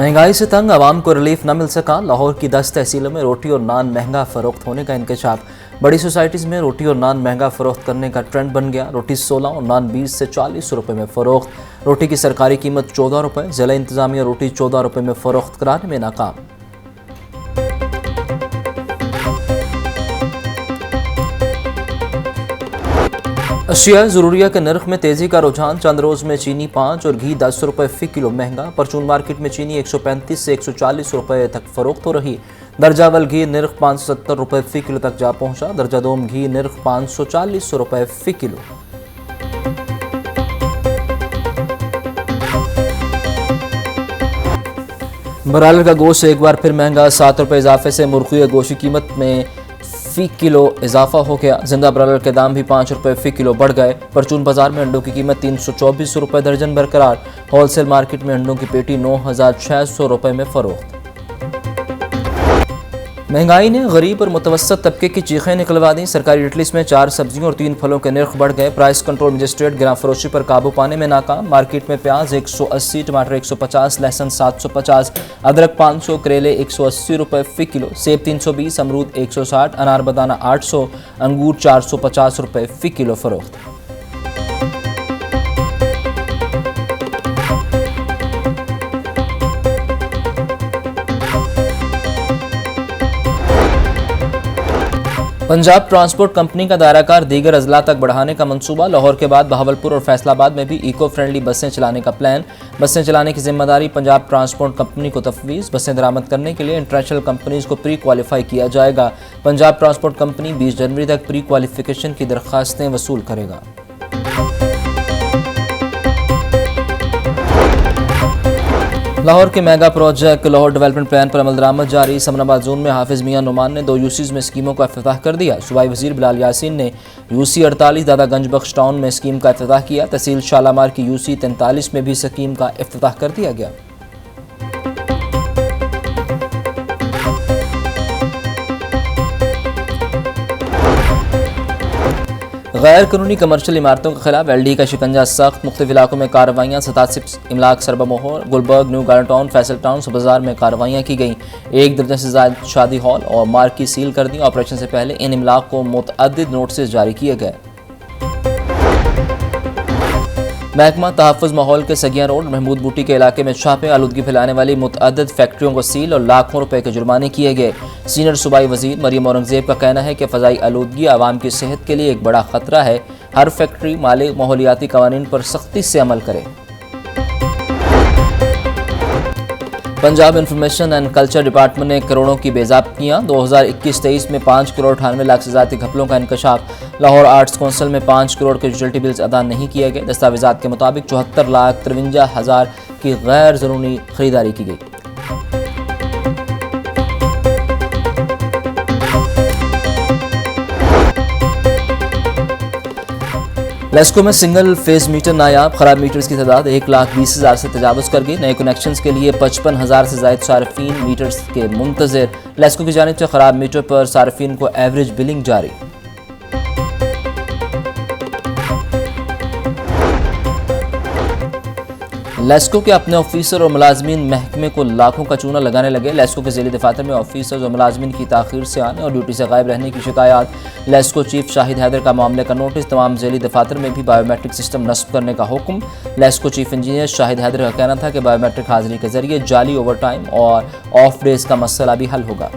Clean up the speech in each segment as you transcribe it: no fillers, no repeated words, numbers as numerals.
महंगाई से तंग आवाम को रिलीफ न मिल सका। लाहौर की 10 तहसीलों में रोटी और नान महंगा फरोख्त होने का इंकशाफ। बड़ी सोसाइटीज़ में रोटी और नान महंगा फरोख्त करने का ट्रेंड बन गया। रोटी 16 और नान 20 से 40 रुपये में फ़रोख्त। रोटी की सरकारी कीमत 14 रुपये। ज़िला इंतज़ामिया रोटी 14 रुपये में फ़रोख्त कराने में नाकाम। अशिया ज़रूरिया के नर्ख में तेज़ी का रुझान। चंद रोज़ में चीनी 5 और घी 10 रुपये फ़ी किलो महंगा। परचून मार्केट में चीनी 135 से 140 रुपये तक फ़रोख्त हो रही। दर्जा अवल घी नर्ख 570 रुपये फ़ी किलो तक जा पहुंचा। दर्जा दोम घी नर्ख 540 रुपये फ़ी किलो। बरालर का गोश्त एक बार फिर महंगा। 7 रुपये इजाफे से मुर्गी गोश्त की कीमत में फ़ी किलो इजाफा हो गया। जिंदा ब्रायलर के दाम भी 5 रुपये फ़ी किलो बढ़ गए। परचून बाजार में अंडों की कीमत 324 रुपये दर्जन बरकरार। होलसेल मार्केट में अंडों की पेटी 9,600 रुपये में फ़रोख्त। महंगाई ने गरीब और मुतवस्सत तबके की चीखें निकलवा दी। सरकारी रिटेलर्स में 4 सब्जियों और 3 फलों के नर्ख बढ़ गए। प्राइस कंट्रोल मजिस्ट्रेट गिरां फरोशी पर काबू पाने में नाकाम। मार्केट में प्याज 180, टमाटर 150, लहसुन 750, अदरक 500, करेले 180 रुपये फ़ी किलो, सेब 320, अमरूद 160, अनार बदाना 800, अंगूर 450 रुपये फ़ी किलो फ़रोख्त। पंजाब ट्रांसपोर्ट कंपनी का दायराकार दीगर अजला तक बढ़ाने का मंसूबा। लाहौर के बाद बहावलपुर और फैसलाबाद में भी इको फ्रेंडली बसें चलाने का प्लान। बसें चलाने की जिम्मेदारी पंजाब ट्रांसपोर्ट कंपनी को तफवीज़। बसें दरामद करने के लिए इंटरनेशनल कंपनीज को प्री क्वालिफाई किया जाएगा। पंजाब ट्रांसपोर्ट कंपनी 20 जनवरी तक प्री क्वालिफिकेशन की दरख्वास्तें वसूल करेगा। लाहौर के mega project Lahore development plan पर अमल दरामद जारी। समनाबाद जोन में हाफिज मियां नुमान ने 2 यूसीज में स्कीमों का इफ्तिताह कर दिया। सूबाई वजीर बिलाल यासीन ने यूसी 48 दादागंज बख्श टाउन में स्कीम का इफ्तिताह किया। तहसील शालामार की यूसी 43 में भी स्कीम का इफ्तिताह कर दिया गया। गैर कानूनी कमर्शियल इमारतों के खिलाफ LD का शिकंजा सख्त। मुख्तलिफ इलाकों में कार्रवाइयाँ। 87 इमलाक सरबा मोहर, Gulberg, New Garden Town, Faisal town, बाजार में कार्रवाइयाँ की गई। 1 दर्जन से ज़ायद शादी हॉल और मार्की सील कर दी। ऑपरेशन से पहले इन इमलाक को मुतअद्दिद नोटिस जारी किए गए। महकमा तहफ़्फ़ुज़ माहौल के सगिया रोड महमूद बूटी के इलाके में छापे। आलूदगी फैलाने वाली मुतअद्दिद फैक्ट्रियों को सील और लाखों रुपए के जुर्माने किए गए। सीनियर सूबाई वजीर मरियम औरंगजेब का कहना है कि फ़ज़ाई आलूदगी आवाम की सेहत के लिए एक बड़ा ख़तरा है। हर फैक्ट्री मालिक माहौलियाती कवानीन पर सख्ती से अमल करे। Punjab information and culture department ने करोड़ों की बेज़ाब्तियाँ। 2021-23 में 5 करोड़ 98 लाख से ज़्यादा घपलों का इंकशाफ। लाहौर आर्ट्स काउंसिल में 5 करोड़ के यूटिलिटी बिल्स अदा नहीं किए गए। दस्तावेज़ात के मुताबिक 74,53,000 की गैर ज़रूरी खरीदारी की गई। लेस्को में सिंगल फेज मीटर नायाब। खराब मीटर्स की तादाद 1,20,000 से तजावज़ कर गई। नए कनेक्शंस के लिए 55,000 से ज़ायद सार्फिन मीटर्स के मुंतज़िर। लेस्को की जानिब से खराब मीटर पर सार्फिन को एवरेज बिलिंग जारी। लेस्को के अपने ऑफिसर और मुलाजमीन महकमे को लाखों का चूना लगाने लगे। लेस्को के ज़िले दफातर में ऑफिसर्स और मुलाजमीन की ताख़ीर से आने और ड्यूटी से गायब रहने की शिकायत। लेस्को चीफ शाहिद हैदर का मामले का नोटिस। तमाम ज़िले दफातर में भी बायोमेट्रिक सिस्टम नस्ब करने का हुक्म। लेस्को चीफ इंजीनियर शाहिद हैदर का कहना था कि बायोमेट्रिक हाजिरी के जरिए जाली ओवर टाइम और ऑफ डेज का मसला भी हल होगा।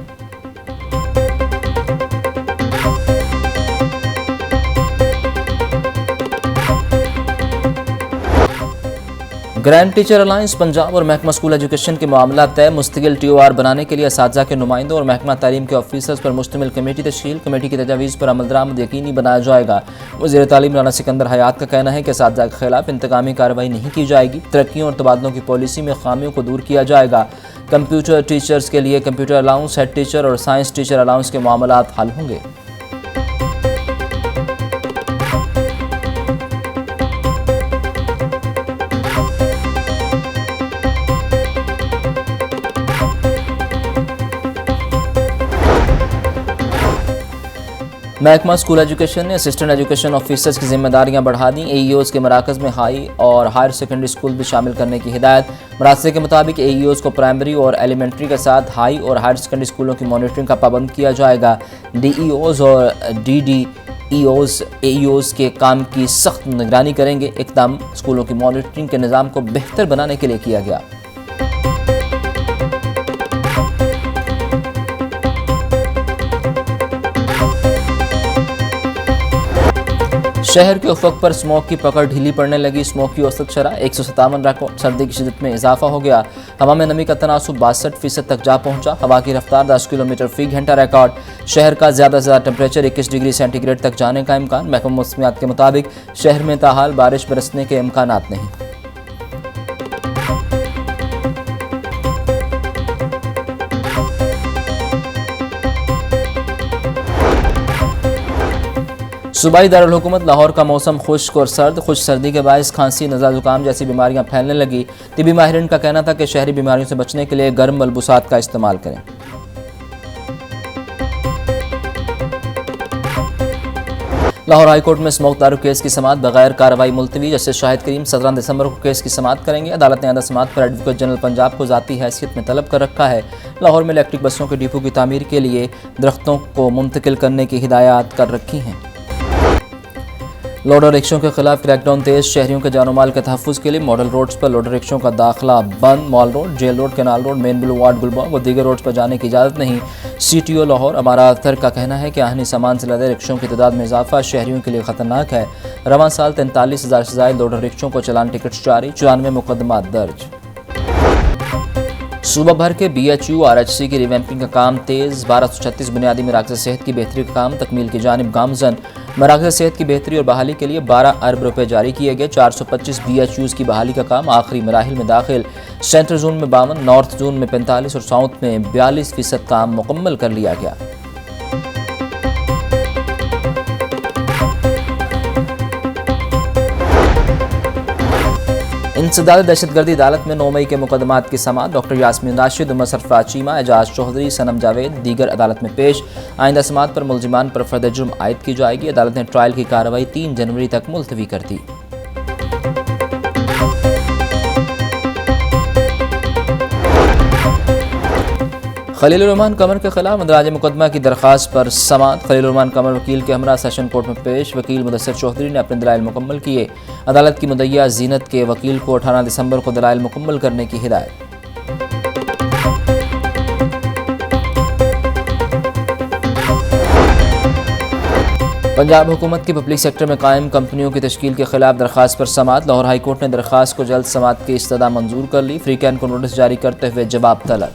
ग्रैंड टीचर अलायंस पंजाब और महकमा स्कूल एजुकेशन के मामला तय। मुस्तकिल TOR बनाने के लिए असातिज़ा के नुमाइंदों और महकमा तालीम के ऑफिसर्स पर मुश्तमिल कमेटी तश्कील। कमेटी की तजावीज़ पर अमल दरामद यकीनी बनाया जाएगा। वज़ीर तालीम राना सिकंदर हयात का कहना है कि असातिज़ा के खिलाफ इंतकामी कार्रवाई नहीं की जाएगी। तरक्कियों और तबादलों की पॉलिसी में खामियों को दूर किया जाएगा। कंप्यूटर टीचर्स के लिए कंप्यूटर अलाउंस, हेड टीचर और साइंस टीचर अलाउंस के मामलात हल होंगे। महकमा स्कूल एजुकेशन ने असिस्टेंट एजुकेशन ऑफिसर्स की जिम्मेदारियां बढ़ा दी। AEOs के मराकज़ में हाई और हायर सेकेंडरी स्कूल भी शामिल करने की हिदायत। मरासले के मुताबिक AEOs को प्राइमरी और एलिमेंट्री के साथ हाई और हायर सेकेंडरी स्कूलों की मॉनिटरिंग का पाबंद किया जाएगा। DEOs और DDEOs AEOs के काम की सख्त निगरानी करेंगे। इक़दाम स्कूलों की मॉनिटरिंग के निज़ाम को बेहतर बनाने के लिए किया गया। शहर के उफक पर स्मोक की पकड़ ढीली पड़ने लगी। स्मोक की औसत शरह 157 रिकॉर्ड। सर्दी की शिद्दत में इजाफा हो गया। हवा में नमी का तनासुब 62% तक जा पहुंचा। हवा की रफ्तार 10 किलोमीटर फी घंटा रिकॉर्ड। शहर का ज़्यादा से ज़्यादा टेम्परेचर 21 डिग्री सेंटीग्रेड तक जाने का इम्कान। महकमा मौसमियात के मुताबिक शहर में ताहाल बारिश बरसने के इम्कानात नहीं। सूबाई दारुल हुकूमत लाहौर का मौसम खुश्क और सर्द। खुश सर्दी के बायस खांसी, नज़ला ज़ुकाम जैसी बीमारियां फैलने लगी। तिबी माहिरीन का कहना था कि शहरी बीमारियों से बचने के लिए गर्म मलबूसात का इस्तेमाल करें। लाहौर हाई कोर्ट में स्मोक दारू केस की समाअत बगैर कार्रवाई मुलतवी। जस्टिस शाहिद करीम 17 दिसंबर को केस की समाअत करेंगे। अदालत ने आइंदा समाअत पर एडवोकेट जनरल पंजाब को ज़ाती हैसियत में तलब कर रखा है। लाहौर में इलेक्ट्रिक बसों के डिपो की तामीर के लिए दरख्तों को मुंतकिल करने की हिदायत कर रखी हैं। लोडर रिक्शों के खिलाफ क्रैकडाउन तेज। शहरियों के जानो माल के तहफ़्फ़ुज़ के लिए मॉडल रोड्स पर लोडर रिक्शों का दाखिला बंद। Mall road, jail road, canal road, main boulevard, Gulbagh व दीगर रोड्स पर जाने की इजाज़त नहीं। CTO लाहौर अमारा अख्तर का कहना है कि आहनी सामान से लदे रिक्शों की तादाद में इजाफा शहरियों के लिए ख़तरनाक है। रवां साल 43,000 से ज़ायद लोडर रिक्शों को चलान टिकट जारी। 94 मुकदमात दर्ज। सूबा भर के BHU RHC की रिवैम्पिंग का काम तेज़। 1236 बुनियादी मराकज़ सेहत की बेहतरी का काम तकमील की जानिब गामजन। मराकज़ सेहत की बेहतरी और बहाली के लिए 12 अरब रुपए जारी किए गए। 425 BHUs की बहाली का काम आखिरी मराहिल में दाखिल। सेंट्रल जोन में 52, नॉर्थ जोन में 45 और साउथ में 42% काम मुकम्मल कर लिया गया। इंसदाद दहशतगर्दी अदालत में 9 मई के मुकदमात की समाअत। डॉक्टर यास्मीन राशिद, उमर सरफराज चीमा, एजाज चौधरी, सनम जावेद दीगर अदालत में पेश। आइंदा समाअत पर मुलजिमान पर फर्द जुर्म आयद की जाएगी। अदालत ने ट्रायल की कार्रवाई 3 जनवरी तक मुलतवी कर दी। खलीलुर्रहमान कमर के खिलाफ इंदराज मुकदमा की दरख्वास्त पर समाअत। खलीलुर्रहमान कमर वकील के हमरा सेशन कोर्ट में पेश। वकील मुदस्सिर चौधरी ने अपने दलाइल मुकम्मल किए। अदालत की मुद्दइया जीनत के वकील को 18 दिसंबर को दलाइल मुकम्मल करने की हिदायत। पंजाब हुकूमत की पब्लिक सेक्टर में कायम कंपनियों की तश्कील के खिलाफ दरख्वास्त पर समाअत। लाहौर हाई कोर्ट ने दरख्वास्त को जल्द समाअत की इस्तदा मंजूर कर ली। फ्री कैन को नोटिस जारी करते हुए जवाब तलब।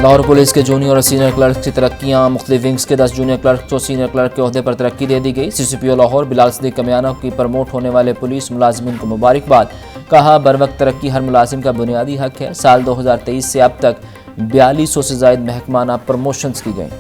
लाहौर पुलिस के जूनियर और सीनियर क्लर्क की तरक्कियाँ। मुख्तलिफ विंग्स के 10 जूनियर क्लर्क को सीनियर क्लर्क के ओहदे पर तरक्की दे दी गई। CCPO लाहौर बिलाल सिद्दीक कमियाना की प्रमोट होने वाले पुलिस मुलाजिमिन को मुबारकबाद। कहा, बर वक्त तरक्की हर मुलाजिम का बुनियादी हक है। साल 2023 से अब तक 4200 से ज़ायद महकमाना प्रमोशंस की गई।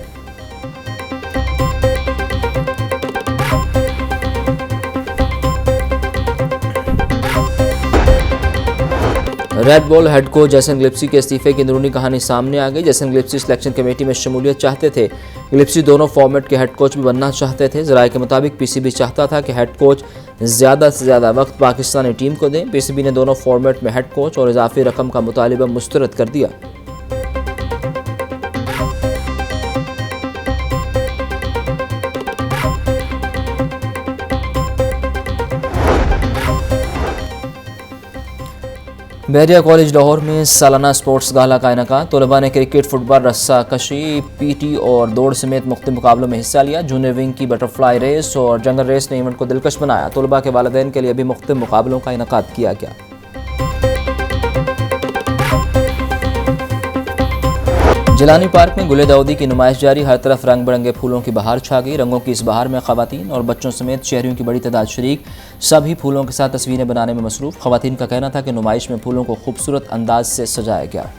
रेड बॉल हेड कोच जैसन गिलिप्सी के इस्तीफे की अंदरूनी कहानी सामने आ गई। जैसन गिलिप्सी सिलेक्शन कमेटी में शमूलियत चाहते थे। गिलिप्सी दोनों फॉर्मेट के हेड कोच भी बनना चाहते थे। ज़राए के मुताबिक PCB चाहता था कि हेड कोच ज़्यादा से ज़्यादा वक्त पाकिस्तानी टीम को दें। PCB ने दोनों फॉर्मेट में हेड कोच और इजाफी रकम का मुतालिबा मुस्तरद कर दिया। बहरिया कॉलेज लाहौर में सालाना स्पोर्ट्स गाला का इनेकाद। तलबा ने क्रिकेट, फुटबॉल, रस्सा कशी, PT और दौड़ समेत मुख्तलिफ मुकाबलों में हिस्सा लिया। जूनियर विंग की बटरफ्लाई रेस और जंगल रेस ने इवेंट को दिलकश बनाया। तलबा के वालिदैन के लिए भी मुख्तलिफ मुकाबलों का इनेकाद किया गया। जिलानी पार्क में गुले दाऊदी की नुमाइश जारी। हर तरफ रंग बिरंगे फूलों की बहार छा गई। रंगों की इस बहार में खवातीन और बच्चों समेत शहरियों की बड़ी तादाद शरीक। सभी फूलों के साथ तस्वीरें बनाने में मसरूफ़। खवातीन का कहना था कि नुमाइश में फूलों को खूबसूरत अंदाज से सजाया गया।